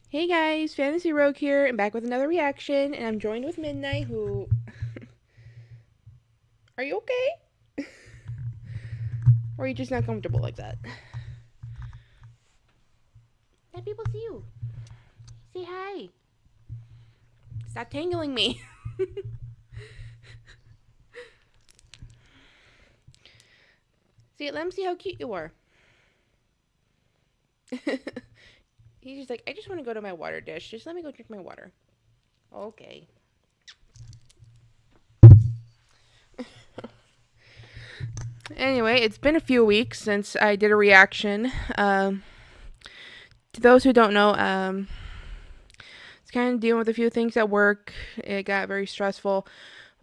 Hey guys, Fantasy Rogue here, and back with another reaction, and I'm joined with Midnight, who... Are you okay? Or are you just not comfortable like that? Let people see you. Say hi. Stop tangling me. See, let them see how cute you are. He's just like, I just want to go to my water dish. Just let me go drink my water. Okay. Anyway, it's been a few weeks since I did a reaction. To those who don't know, it's kind of dealing with a few things at work. It got very stressful.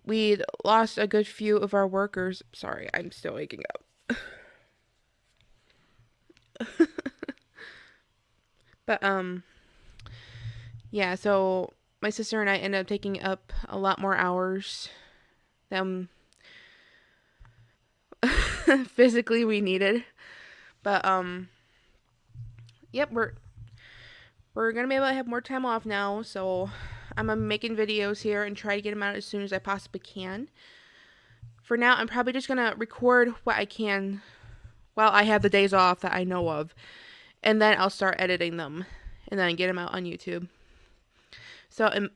We'd lost a good few of our workers. Sorry, I'm still waking up. But yeah, so my sister and I ended up taking up a lot more hours than physically we needed. But yep, we're gonna be able to have more time off now, so I'm making videos here and try to get them out as soon as I possibly can. For now, I'm probably just gonna record what I can while I have the days off that I know of, and then I'll start editing them and then get them out on YouTube. So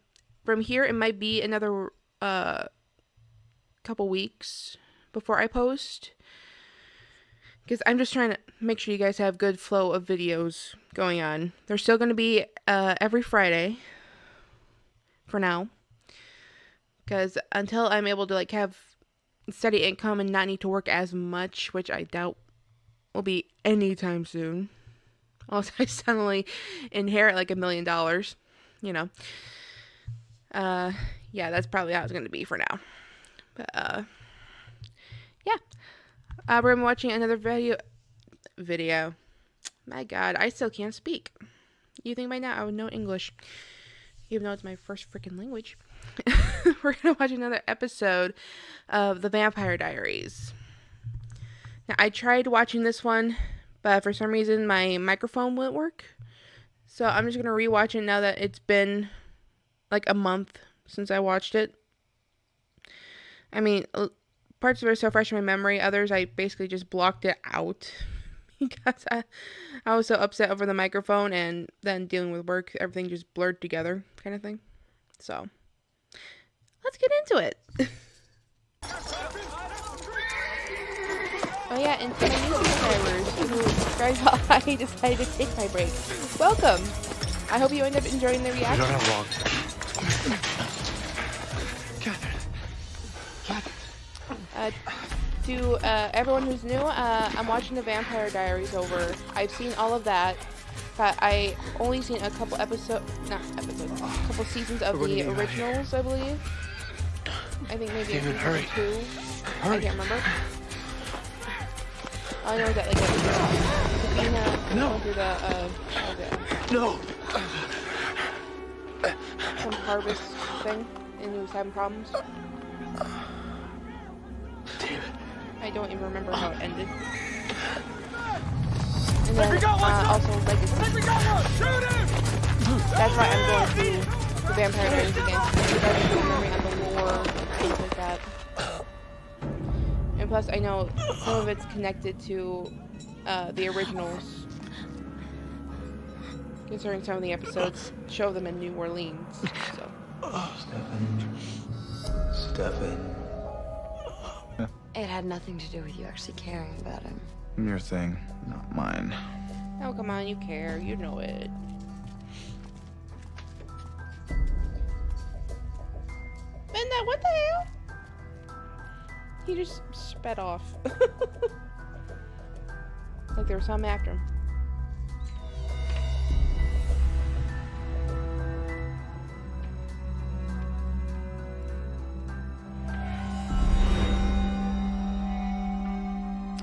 from here, it might be another couple weeks before I post, because I'm just trying to make sure you guys have good flow of videos going on. They're still going to be every Friday for now, because until I'm able to like have steady income and not need to work as much, which I doubt will be anytime soon, unless I suddenly inherit like $1 million, you know. Yeah, that's probably how it's going to be for now. But yeah, we're watching another video. My God, I still can't speak. You think by now I would know English, even though it's my first freaking language. We're gonna watch another episode of the Vampire Diaries. Now, I tried watching this one, but for some reason my microphone wouldn't work. So I'm just gonna rewatch it now that it's been like a month since I watched it. I mean, parts of it are so fresh in my memory. Others, I basically just blocked it out because I was so upset over the microphone, and then dealing with work, everything just blurred together kind of thing. So, let's get into it. Oh yeah, and to my new subscribers who subscribed while I decided to take my break, welcome! I hope you end up enjoying the reaction. You don't have long. Catherine. To everyone who's new, I'm watching the Vampire Diaries over. I've seen all of that, but I only seen a couple couple seasons of the originals, I believe. I think maybe David, hurry. 2. Hurry. I can't remember. All I know is that like Sabina No. went through No. some harvest thing, and he was having problems. David. I don't even remember how it ended. And then also Legacy. That's why I'm going through the Vampire Diaries again, because I have a good memory on the lore, things like that. And plus, I know some of it's connected to the originals, considering some of the episodes show them in New Orleans. So. Stefan. It had nothing to do with you actually caring about him. Your thing, not mine. Oh, come on, you care. You know it. And that, what the hell? He just sped off. Like there was something after him.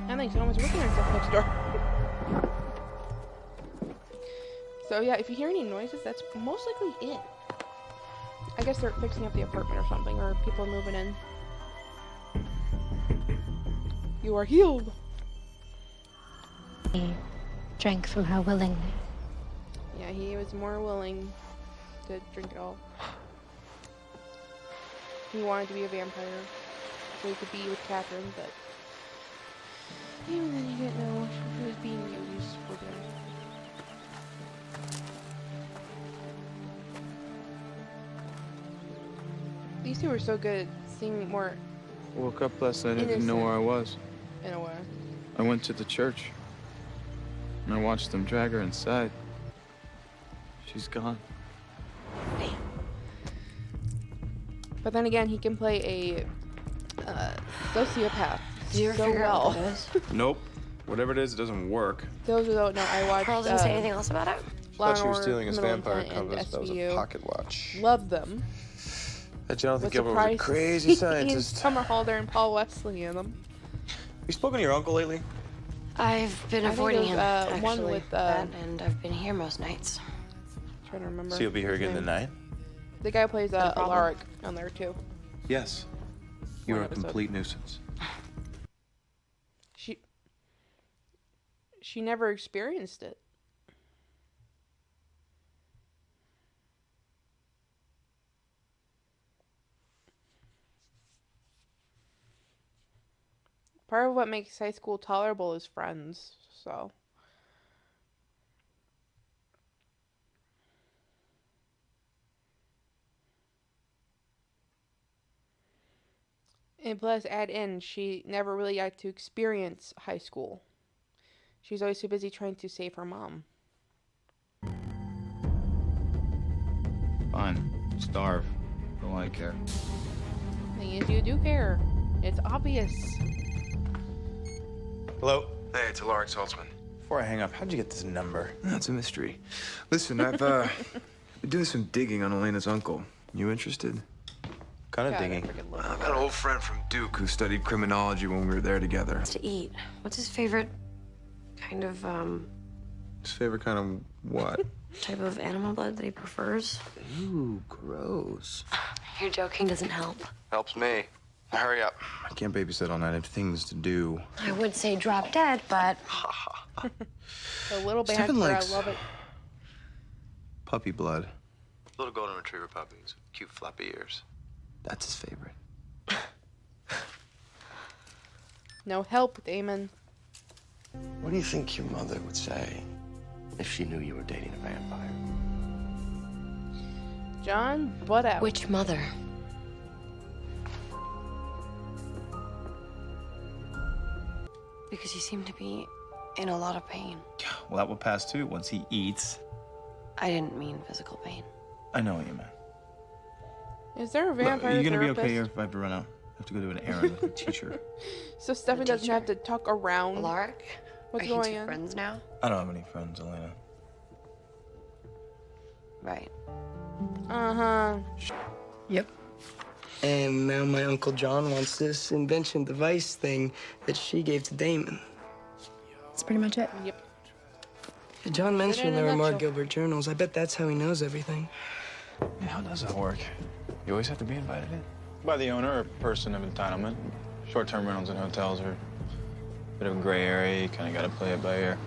I think someone was working on stuff next door. So yeah, if you hear any noises, that's most likely it. I guess they're fixing up the apartment or something, or people moving in. You are healed. He drank from her willingly. Yeah, he was more willing to drink it all. He wanted to be a vampire so he could be with Catherine, but even then he didn't know he was being used for that. These two were so good, seeming more Woke up last night, I didn't know where I was. in a way. I went to the church. And I watched them drag her inside. She's gone. But then again, he can play a sociopath Did you ever so figure out well. what it is? Nope. Whatever it is, it doesn't work. Those who don't know, I watched Charles didn't say anything else about it? Law Thought she was and stealing his Criminal vampire Intent and compass. That was a SVU. pocket watch. Love them. That Jonathan Was Gilbert was a surprised to crazy see scientist. Summer Halder and Paul Wesley in them. You spoken to your uncle lately? I've been I think avoiding it him, was, one actually. with, that, and I've been here most nights. Trying to remember. So you'll be here his again name. tonight? The guy who plays that a problem? Alaric on there too. Yes. You're One a episode. complete nuisance. She never experienced it. Part of what makes high school tolerable is friends, so. And plus, add in, she never really got to experience high school. She's always too busy trying to save her mom. Fine. Starve. For all I care. Thing is, you do care. It's obvious. Hello? Hey, it's Alaric Saltzman. Before I hang up, how'd you get this number? That's a mystery. Listen, I've been doing some digging on Elena's uncle. You interested? Kind of God, I digging. freaking love I've got an old friend from Duke who studied criminology when we were there together. To eat. What's his favorite kind of, His favorite kind of what? type of animal blood that he prefers? Ooh, gross. Your joking doesn't help. Helps me. Now hurry up. I can't babysit all night. I have things to do. I would say drop dead, but A little bit, Stephen but I likes- love it. Puppy blood. Little golden retriever puppies. Cute floppy ears. That's his favorite. No help, Damon. What do you think your mother would say if she knew you were dating a vampire? John, butt out. which mother? Because you seem to be in a lot of pain. Well, that will pass too once he eats. I didn't mean physical pain. I know what you meant. Is there a Look, vampire are you gonna therapist? be okay if I run out? I have to go do an errand with the teacher. So Stefan doesn't have to talk around. Alaric? What's Are you going two on? friends now? I don't have any friends, Elena. Right. Uh-huh. Yep. And now my Uncle John wants this invention device thing that she gave to Damon. That's pretty much it. Yep. John mentioned in a there were more nutshell. Gilbert journals. I bet that's how he knows everything. Yeah, how does that work? You always have to be invited in. By the owner or person of entitlement. Short-term rentals in hotels are a bit of a gray area. You kind of got to play it by ear.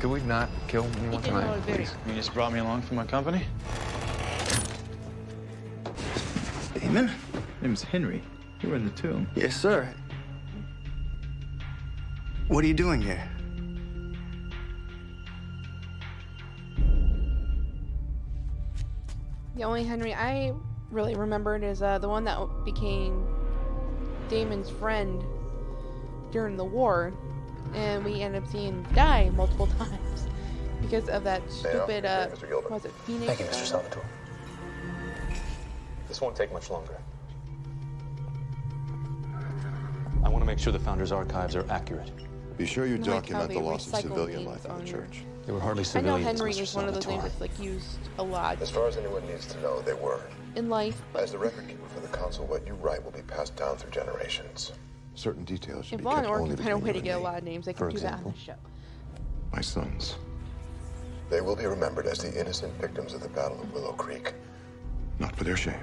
Could we not kill anyone didn't know tonight, it very- please? You just brought me along for my company? Damon? Name's Henry. You were in the tomb. Yes, sir. What are you doing here? The only Henry I really remembered is the one that became Damon's friend during the war, and we ended up seeing him die multiple times because of that stupid, Mr. Gilbert. was it Phoenix? Thank you, Mr. Salvatore. This won't take much longer. I want to make sure the Founder's archives are accurate. Be sure you I like how document they the loss of recycle civilian names life in on the your- church. They were hardly I know civilians, Henry Mr. is one of those names Salvatore. that's like used a lot As far as anyone needs to know, they were. in life. As the record keeper for the council, what you write will be passed down through generations. Certain details should If be Law and kept Order only can find a between way to you get a and lot me. of names, they For can do that on example, the show. my sons. They will be remembered as the innocent victims of the Battle of Willow Creek. Not for their shame.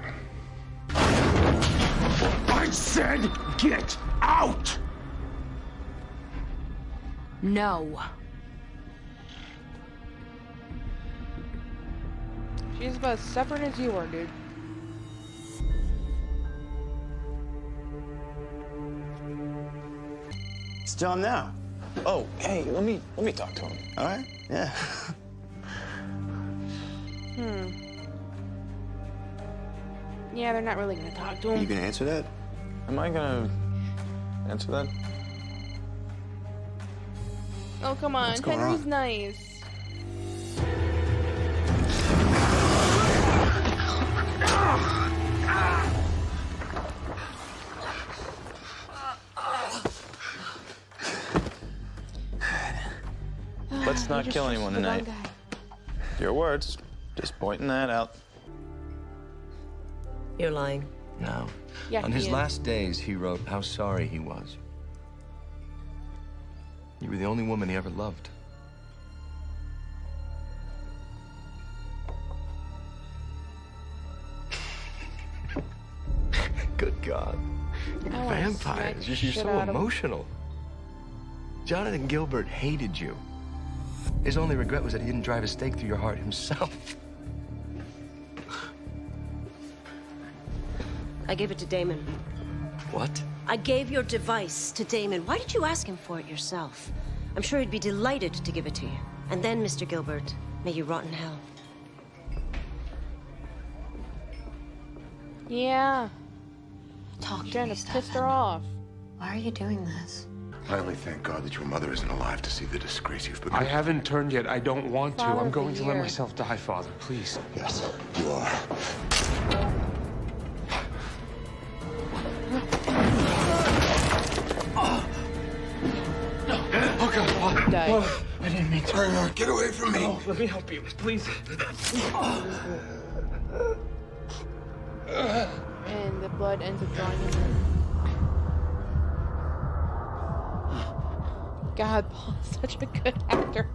I said get out! No. She's about as stubborn as you are, dude. It's John now. Oh, hey, let me talk to him. All right? Yeah. Yeah, they're not really gonna talk to him. You gonna answer that? Am I gonna answer that? Oh, come on. What's going Henry's on? nice. Let's not kill anyone tonight. Your words. Just pointing that out. You're lying. No. Yeah, On he his is. last days, he wrote how sorry he was. You were the only woman he ever loved. Good God. I wanna smack Vampires. the You're shit so out of him. emotional. Jonathan Gilbert hated you. His only regret was that he didn't drive a stake through your heart himself. I gave it to Damon. What? I gave your device to Damon. Why did you ask him for it yourself? I'm sure he'd be delighted to give it to you. And then, Mr. Gilbert, may you rot in hell. Yeah. Talk to Trying me, to piss Stefan. her off. Why are you doing this? I only thank God that your mother isn't alive to see the disgrace you've become. I haven't turned yet. I don't want to. Father I'm of the going to let year. myself die, Father. Please. Yes, you are. Oh, God. Father. Die. Oh, I didn't mean to. Reinhard, get away from me. Oh, let me help you, please. And the blood ends up drawing in her. God, Paul's such a good actor.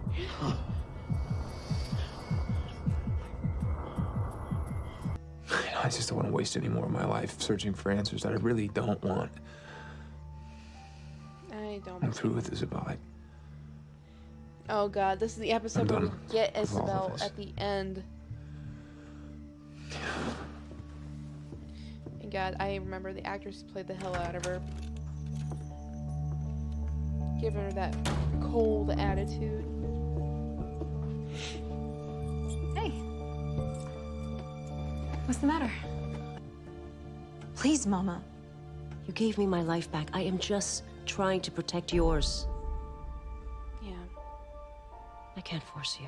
I just don't want to waste any more of my life searching for answers that I really don't want. I don't. I'm through with Isabel. Oh God, this is the episode where we done get with all of Isabel this. at the end. And God, I remember the actress played the hell out of her. Giving her that cold attitude. Hey. What's the matter? Please, Mama. You gave me my life back. I am just trying to protect yours. Yeah. I can't force you.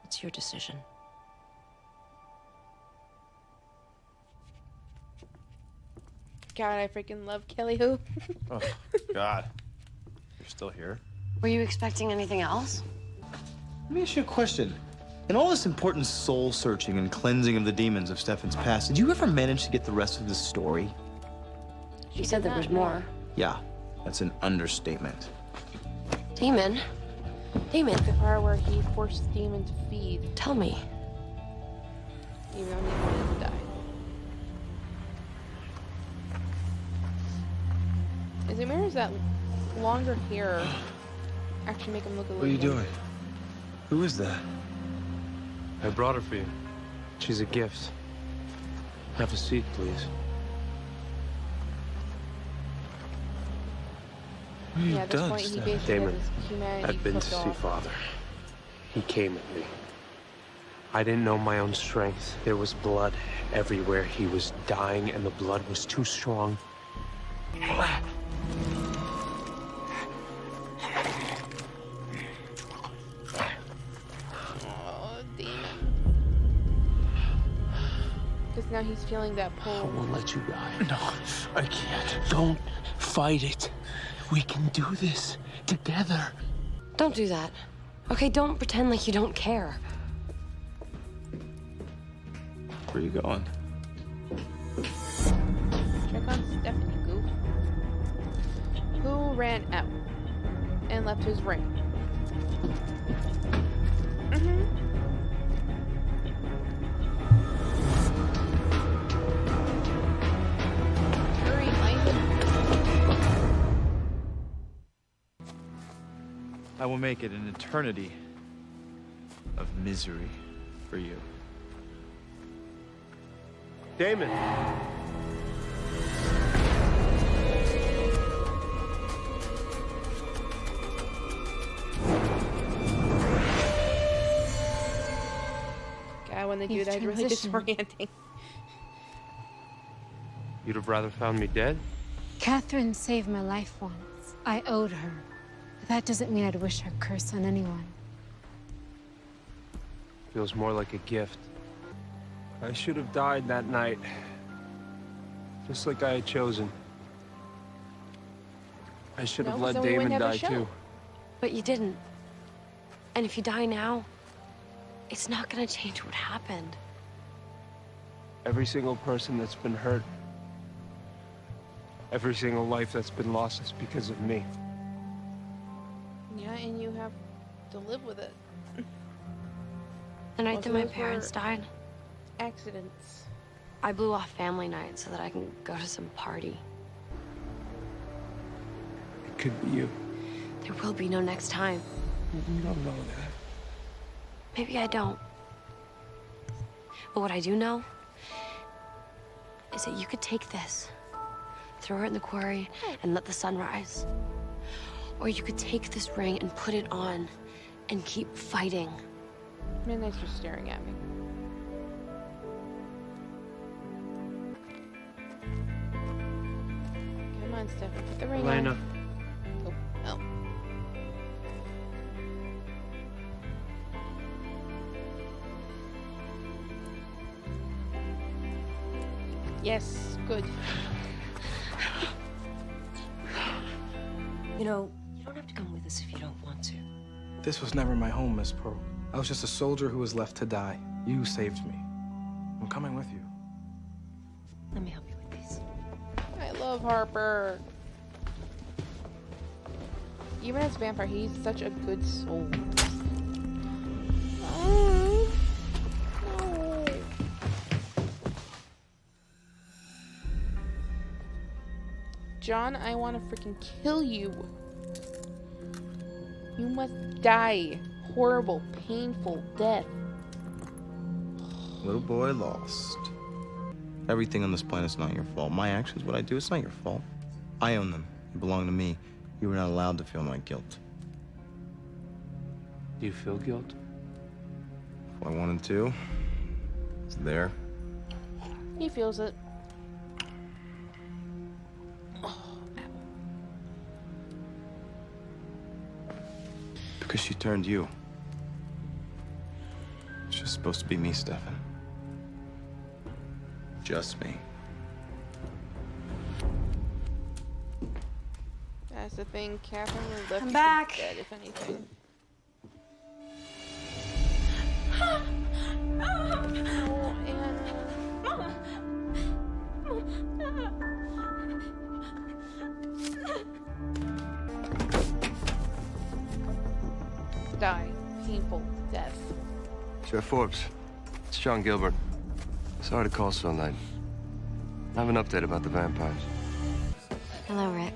It's your decision. God, I freaking love Kelly Who. Oh, God. You're still here? Were you expecting anything else? Let me ask you a question. In all this important soul searching and cleansing of the demons of Stefan's past, did you ever manage to get the rest of the story? She said there was more. Yeah, that's an understatement. Demon? Demon? The part where he forced Demon to feed, Tell me. even though he wanted to die. Is it mirrors that longer hair actually make him look a little What are you younger? doing? Who is that? I brought her for you. She's a gift. Have a seat, please. What have you Yeah, at this done, point, he Steph? basically Damon, has his humanity I've been to flipped see off. Father. He came at me. I didn't know my own strength. There was blood everywhere. He was dying, and the blood was too strong. Oh, Demon. Because now he's feeling that I pull. won't let you die. No, I can't. Don't fight it. We can do this together. Don't do that. Okay, don't pretend like you don't care. Where are you going? Check on Stephanie, goof. Who ran out and left his ring? Hurry, Isaac. I will make it an eternity of misery for you. Damon. God, when they do that, it's really disorienting. You'd have rather found me dead? Catherine saved my life once. I owed her. But that doesn't mean I'd wish her curse on anyone. Feels more like a gift. I should have died that night. Just like I had chosen. I should have let Damon die too. But you didn't. And if you die now, it's not gonna change what happened. Every single person that's been hurt, every single life that's been lost is because of me. Yeah, and you have to live with it. The night that my parents died, accidents. I blew off family night so that I can go to some party. It could be you. There will be no next time. You don't know that. Maybe I don't. But what I do know is that you could take this, throw it in the quarry, and let the sun rise. Or you could take this ring and put it on and keep fighting. Man, thanks for staring at me. Come on, Stefan, put the ring Elena. on. Oh. Yes, good. You know, you don't have to come with us if you don't want to. This was never my home, Miss Pearl. I was just a soldier who was left to die. You saved me. I'm coming with you. Let me help you with these. I love Harper. Even as a vampire, he's such a good soul. Oh, no. John, I want to freaking kill you. You must die. Horrible, painful death. Little boy lost. Everything on this planet's not your fault. My actions, what I do, it's not your fault. I own them. They belong to me. You were not allowed to feel my guilt. Do you feel guilt? If I wanted to, it's there. He feels it. Because she turned you. It's just supposed to be me, Stefan. Just me. That's the thing, Catherine would left I'm back. Dead, if anything. Oh, Anna. Die. Painful death. Sheriff Forbes, it's John Gilbert. Sorry to call so late. I have an update about the vampires. Hello, Rick.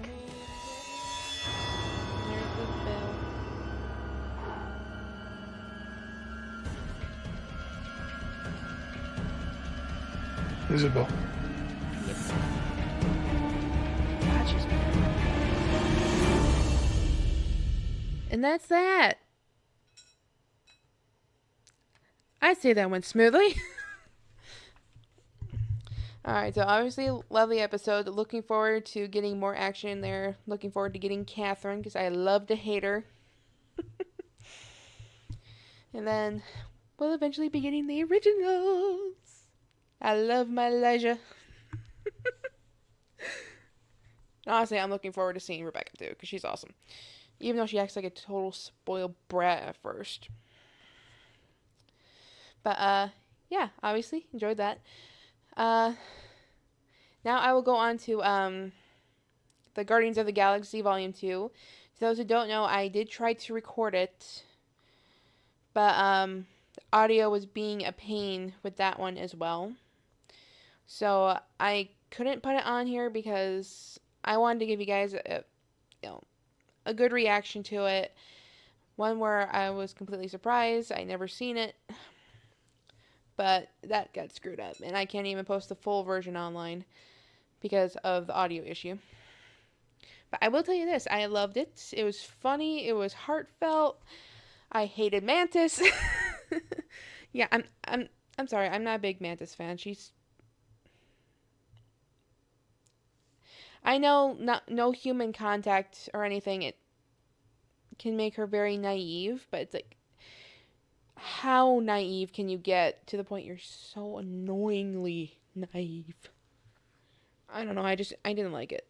There's the bell. Isabel. And that's that. I'd say that went smoothly. Alright, so obviously lovely episode. Looking forward to getting more action in there. Looking forward to getting Catherine, because I love to hate her. And then we'll eventually be getting the originals. I love my Elijah. Honestly, I'm looking forward to seeing Rebecca too, because she's awesome. Even though she acts like a total spoiled brat at first. But, yeah, obviously, enjoyed that. Now I will go on to, the Guardians of the Galaxy Volume 2. To those who don't know, I did try to record it. But, the audio was being a pain with that one as well. So, I couldn't put it on here because I wanted to give you guys a good reaction to it. One where I was completely surprised. I never seen it. but that got screwed up, and I can't even post the full version online because of the audio issue. But I will tell you this, I loved it. It was funny, it was heartfelt. I hated Mantis. Yeah, I'm sorry, I'm not a big Mantis fan. I know no human contact or anything, it can make her very naive, but it's like, how naive can you get to the point you're so annoyingly naive? I don't know, I didn't like it.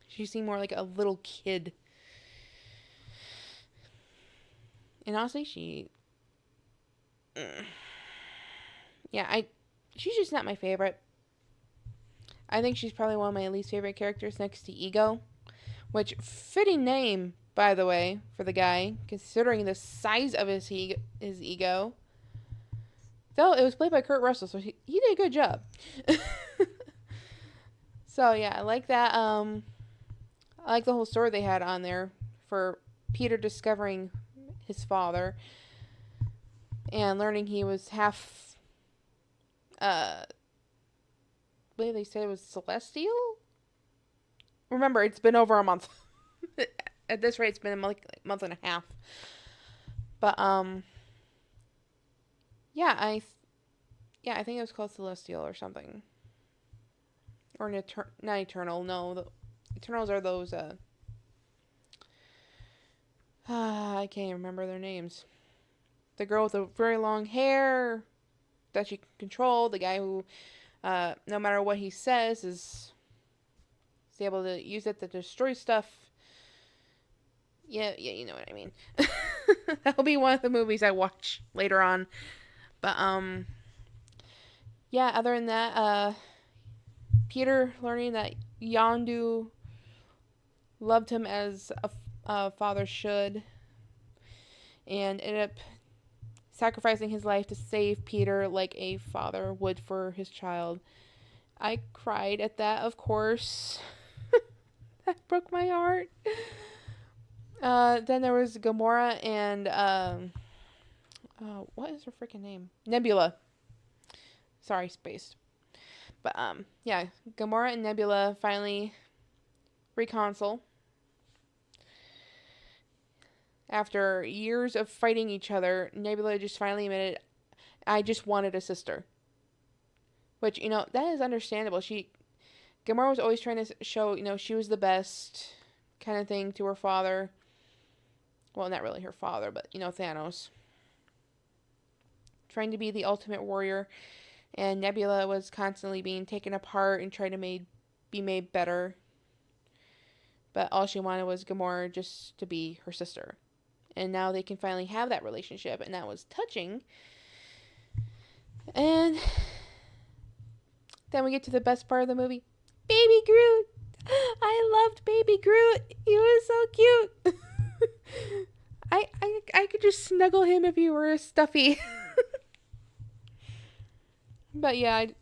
She seemed more like a little kid. And honestly, she's just not my favorite. I think she's probably one of my least favorite characters next to Ego. Which, fitting name, by the way, for the guy, considering the size of his ego. Though, it was played by Kurt Russell, so he did a good job. So, yeah, I like that. I like the whole story they had on there for Peter discovering his father and learning he was half, I believe they said it was celestial? Remember, it's been over a month. At this rate, it's been a month and a half. But, yeah, I think it was called Celestial or something. Or not Eternal, no. The Eternals are those, I can't remember their names. The girl with the very long hair that she can control. The guy who, no matter what he says, is able to use it to destroy stuff. Yeah, you know what I mean. That'll be one of the movies I watch later on. But, yeah, other than that, Peter learning that Yondu loved him as a father should, and ended up sacrificing his life to save Peter like a father would for his child. I cried at that, of course. That broke my heart. Then there was Gamora and, what is her freaking name? Nebula. Sorry, spaced. But, yeah, Gamora and Nebula finally reconcile. After years of fighting each other, Nebula just finally admitted, I just wanted a sister. Which, that is understandable. Gamora was always trying to show, she was the best kind of thing to her father. Well, not really her father, but, Thanos. Trying to be the ultimate warrior. And Nebula was constantly being taken apart and trying to be made better. But all she wanted was Gamora just to be her sister. And now they can finally have that relationship. And that was touching. And then we get to the best part of the movie. Baby Groot! I loved Baby Groot! He was so cute! I could just snuggle him if he were a stuffy. But yeah, I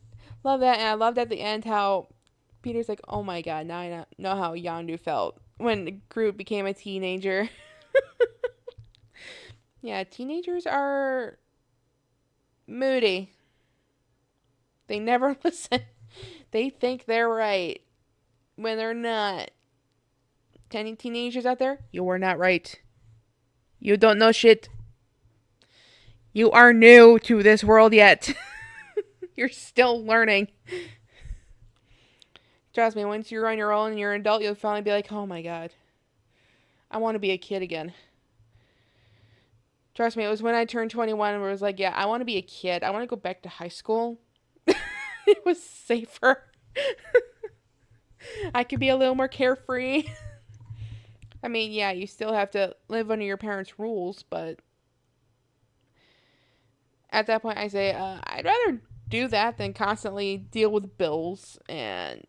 love that. And I loved at the end how Peter's like, oh my god, now I know how Yondu felt when Groot became a teenager. Yeah, teenagers are moody. They never listen. They think they're right when they're not. Any teenagers out there? You are not right. You don't know shit. You are new to this world yet. You're still learning. Trust me, once you're on your own and you're an adult, you'll finally be like, oh my god. I want to be a kid again. Trust me, it was when I turned 21 where it was like, yeah, I want to be a kid. I want to go back to high school. It was safer. I could be a little more carefree. I mean, yeah, you still have to live under your parents' rules, but at that point I say, I'd rather do that than constantly deal with bills and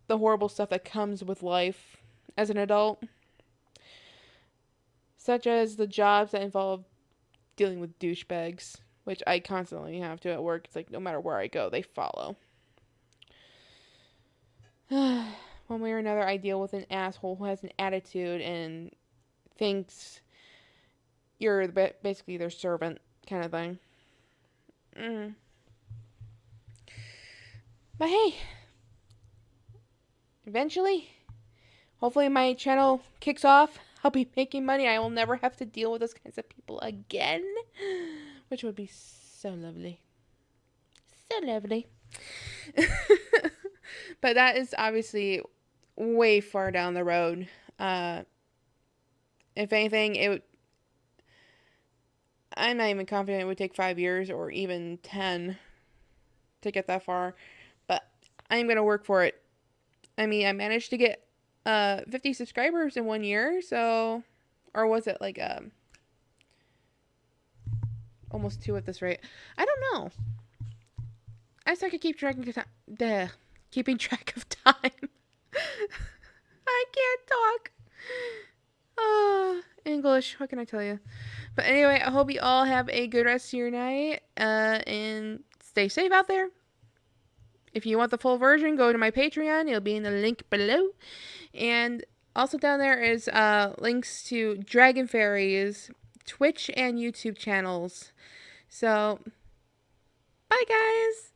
the horrible stuff that comes with life as an adult. Such as the jobs that involve dealing with douchebags, which I constantly have to at work. It's like no matter where I go, they follow. One way or another, I deal with an asshole who has an attitude and thinks you're basically their servant kind of thing. Mm. But hey, eventually, hopefully my channel kicks off. I'll be making money. I will never have to deal with those kinds of people again, which would be so lovely. So lovely. But that is obviously way far down the road. If anything, I'm not even confident it would take 5 years or even 10 to get that far. But I'm going to work for it. I mean, I managed to get 50 subscribers in 1 year, so... Or was it like almost 2 at this rate? I don't know. I just have to keep track of time. Keeping track of time. I can't talk. English. What can I tell you? But anyway, I hope you all have a good rest of your night. And stay safe out there. If you want the full version, go to my Patreon. It'll be in the link below. And also down there is links to Dragon Fairies, Twitch, and YouTube channels. So, bye guys!